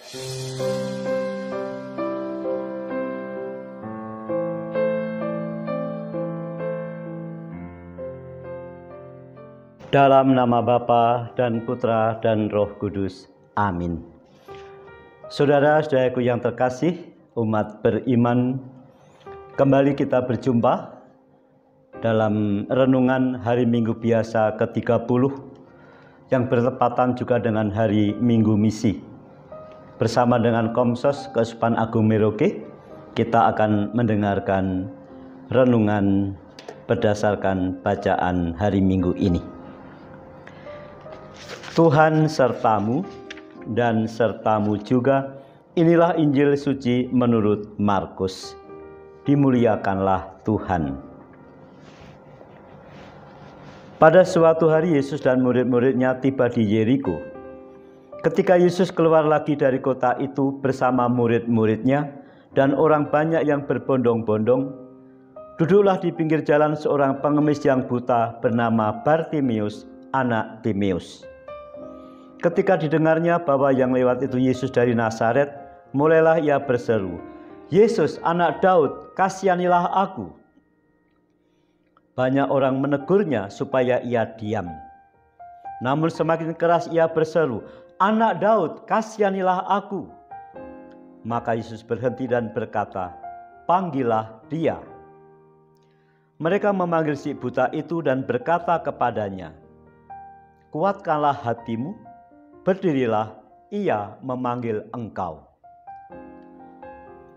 Dalam nama Bapa dan Putra dan Roh Kudus. Amin. Saudara-saudaraku yang terkasih, umat beriman, kembali kita berjumpa dalam renungan hari Minggu biasa ke-30 yang bertepatan juga dengan hari Minggu Misi. Bersama dengan Komsos Keuskupan Agung Merauke, kita akan mendengarkan renungan berdasarkan bacaan hari Minggu ini. Tuhan sertamu dan sertamu juga. Inilah Injil suci menurut Markus. Dimuliakanlah Tuhan. Pada suatu hari Yesus dan murid-muridnya tiba di Yeriko. Ketika Yesus keluar lagi dari kota itu bersama murid-muridnya dan orang banyak yang berbondong-bondong, duduklah di pinggir jalan seorang pengemis yang buta bernama Bartimeus, anak Timeus. Ketika didengarnya bahwa yang lewat itu Yesus dari Nazaret, mulailah ia berseru, "Yesus, anak Daud, kasihanilah aku." Banyak orang menegurnya supaya ia diam. Namun semakin keras ia berseru, "Anak Daud, kasihanilah aku." Maka Yesus berhenti dan berkata, "Panggillah dia." Mereka memanggil si buta itu dan berkata kepadanya, "Kuatkanlah hatimu, berdirilah, ia memanggil engkau."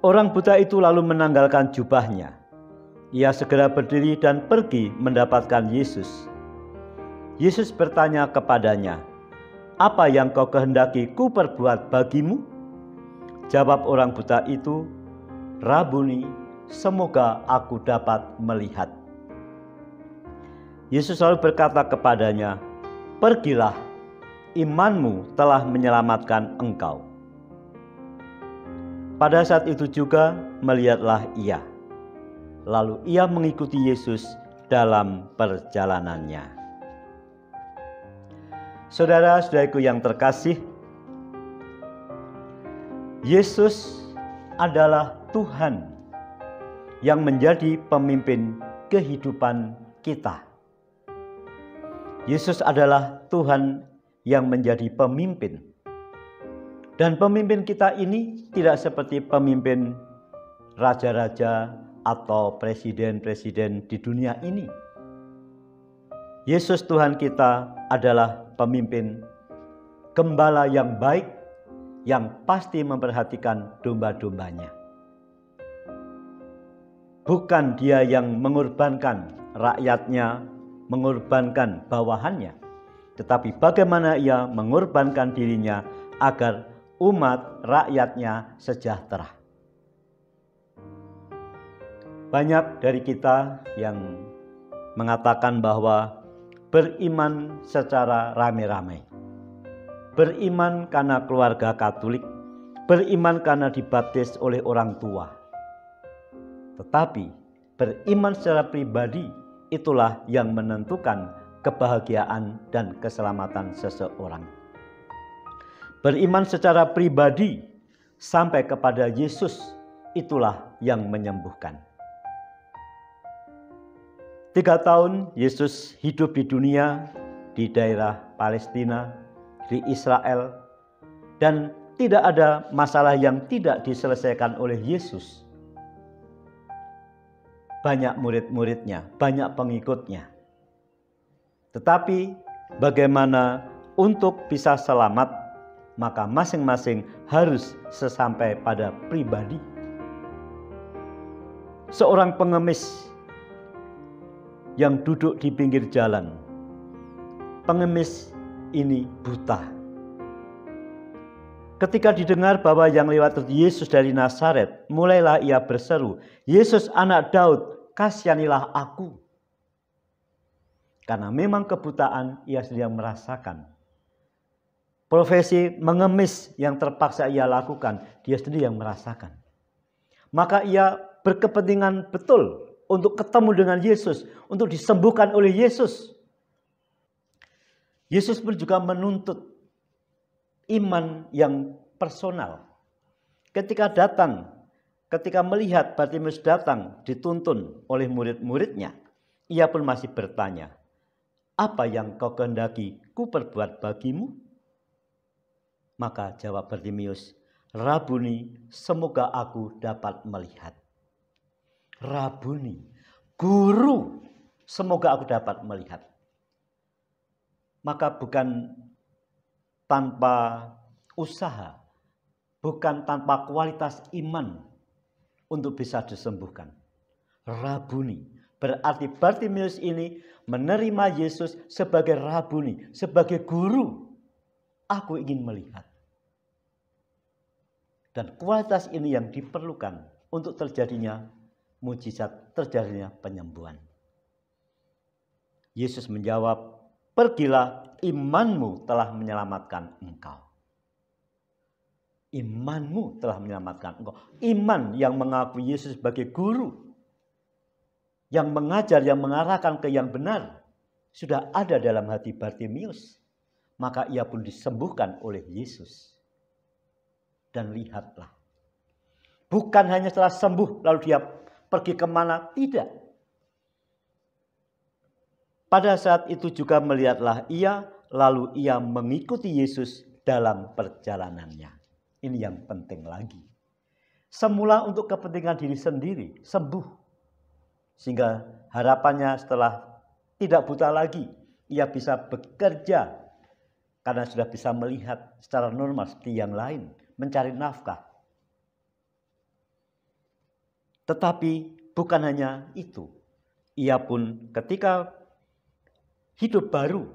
Orang buta itu lalu menanggalkan jubahnya. Ia segera berdiri dan pergi mendapatkan Yesus. Yesus bertanya kepadanya, "Apa yang kau kehendaki ku perbuat bagimu?" Jawab orang buta itu, "Rabuni, semoga aku dapat melihat." Yesus lalu berkata kepadanya, "Pergilah, imanmu telah menyelamatkan engkau." Pada saat itu juga melihatlah ia. Lalu ia mengikuti Yesus dalam perjalanannya. Saudara-saudaraku yang terkasih, Yesus adalah Tuhan yang menjadi pemimpin kehidupan kita. Yesus adalah Tuhan yang menjadi pemimpin. Dan pemimpin kita ini tidak seperti pemimpin raja-raja atau presiden-presiden di dunia ini. Yesus Tuhan kita adalah pemimpin gembala yang baik, yang pasti memperhatikan domba-dombanya. Bukan dia yang mengorbankan rakyatnya, mengorbankan bawahannya, tetapi bagaimana ia mengorbankan dirinya agar umat rakyatnya sejahtera. Banyak dari kita yang mengatakan bahwa beriman secara rame-rame, beriman karena keluarga Katolik, beriman karena dibaptis oleh orang tua. Tetapi beriman secara pribadi itulah yang menentukan kebahagiaan dan keselamatan seseorang. Beriman secara pribadi sampai kepada Yesus, itulah yang menyembuhkan. 3 tahun Yesus hidup di dunia, di daerah Palestina, di Israel, dan tidak ada masalah yang tidak diselesaikan oleh Yesus. Banyak murid-muridnya, banyak pengikutnya. Tetapi bagaimana untuk bisa selamat, maka masing-masing harus sesampai pada pribadi. Seorang pengemis yang duduk di pinggir jalan. Pengemis ini buta. Ketika didengar bahwa yang lewat itu Yesus dari Nazaret, mulailah ia berseru, "Yesus anak Daud, kasihanilah aku." Karena memang kebutaan ia sedang merasakan. Profesi mengemis yang terpaksa ia lakukan, dia sendiri yang merasakan. Maka ia berkepentingan betul untuk ketemu dengan Yesus, untuk disembuhkan oleh Yesus. Yesus pun juga menuntut iman yang personal. Ketika melihat Bartimeus datang dituntun oleh murid-muridnya, ia pun masih bertanya, "Apa yang kau kehendaki ku perbuat bagimu?" Maka jawab Bartimeus, "Rabuni, semoga aku dapat melihat." Rabuni, guru, semoga aku dapat melihat. Maka bukan tanpa usaha, bukan tanpa kualitas iman untuk bisa disembuhkan. Rabuni, berarti Bartimeus ini menerima Yesus sebagai Rabuni, sebagai guru. Aku ingin melihat. Dan kualitas ini yang diperlukan untuk terjadinya mujizat, terjadinya penyembuhan. Yesus menjawab, "Pergilah, imanmu telah menyelamatkan engkau." Imanmu telah menyelamatkan engkau. Iman yang mengakui Yesus sebagai guru, yang mengajar, yang mengarahkan ke yang benar, sudah ada dalam hati Bartimeus. Maka ia pun disembuhkan oleh Yesus. Dan lihatlah, bukan hanya setelah sembuh lalu dia pergi kemana, tidak. Pada saat itu juga melihatlah ia, lalu ia mengikuti Yesus dalam perjalanannya. Ini yang penting lagi. Semula untuk kepentingan diri sendiri, sembuh. Sehingga harapannya setelah tidak buta lagi, ia bisa bekerja. Karena sudah bisa melihat secara normal seperti yang lain, mencari nafkah. Tetapi bukan hanya itu. Ia pun ketika hidup baru,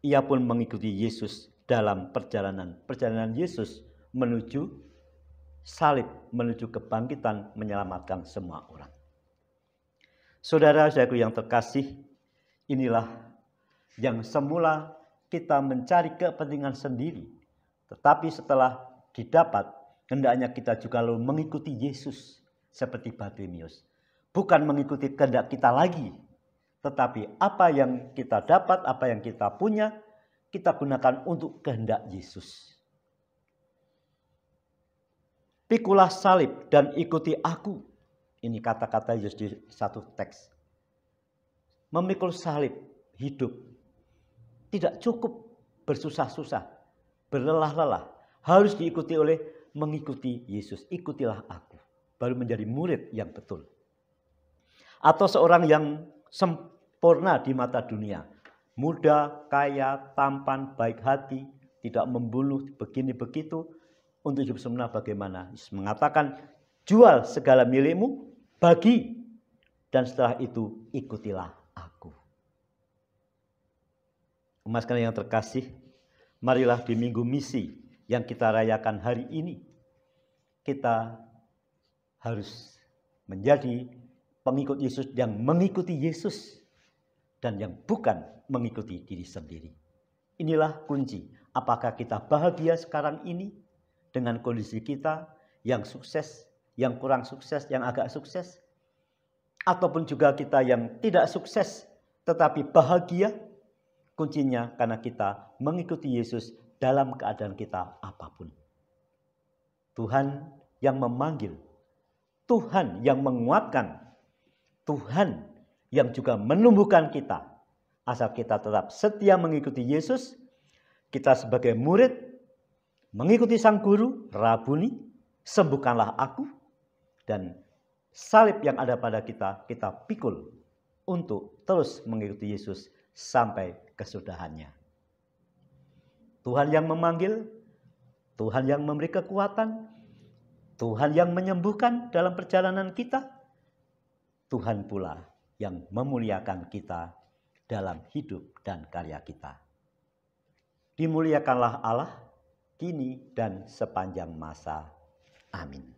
ia pun mengikuti Yesus dalam perjalanan Yesus menuju salib, menuju kebangkitan, menyelamatkan semua orang. Saudara-saudaraku yang terkasih, inilah yang semula kita mencari kepentingan sendiri. Tetapi setelah didapat, hendaknya kita juga lalu mengikuti Yesus seperti Bartimeus. Bukan mengikuti kehendak kita lagi, tetapi apa yang kita dapat, apa yang kita punya, kita gunakan untuk kehendak Yesus. "Pikulah salib dan ikuti aku." Ini kata-kata Yesus di satu teks. Memikul salib hidup tidak cukup bersusah-susah, berlelah-lelah. Harus diikuti oleh mengikuti Yesus. Ikutilah aku. Baru menjadi murid yang betul. Atau seorang yang sempurna di mata dunia. Muda, kaya, tampan, baik hati, tidak membunuh, begini begitu. Untuk hidup sempurna bagaimana? Yesus mengatakan, "Jual segala milikmu, bagi, dan setelah itu ikutilah aku." Umat sekalian yang terkasih, marilah di Minggu Misi yang kita rayakan hari ini, kita harus menjadi pengikut Yesus yang mengikuti Yesus dan yang bukan mengikuti diri sendiri. Inilah kunci. Apakah kita bahagia sekarang ini dengan kondisi kita yang sukses, yang kurang sukses, yang agak sukses? Ataupun juga kita yang tidak sukses tetapi bahagia? Kuncinya karena kita mengikuti Yesus dalam keadaan kita apapun. Tuhan yang memanggil, Tuhan yang menguatkan, Tuhan yang juga menumbuhkan kita. Asal kita tetap setia mengikuti Yesus, kita sebagai murid mengikuti sang guru, Rabuni, sembuhkanlah aku, dan salib yang ada pada kita, kita pikul untuk terus mengikuti Yesus sampai kesudahannya. Tuhan yang memanggil, Tuhan yang memberi kekuatan, Tuhan yang menyembuhkan dalam perjalanan kita, Tuhan pula yang memuliakan kita dalam hidup dan karya kita. Dimuliakanlah Allah kini dan sepanjang masa. Amin.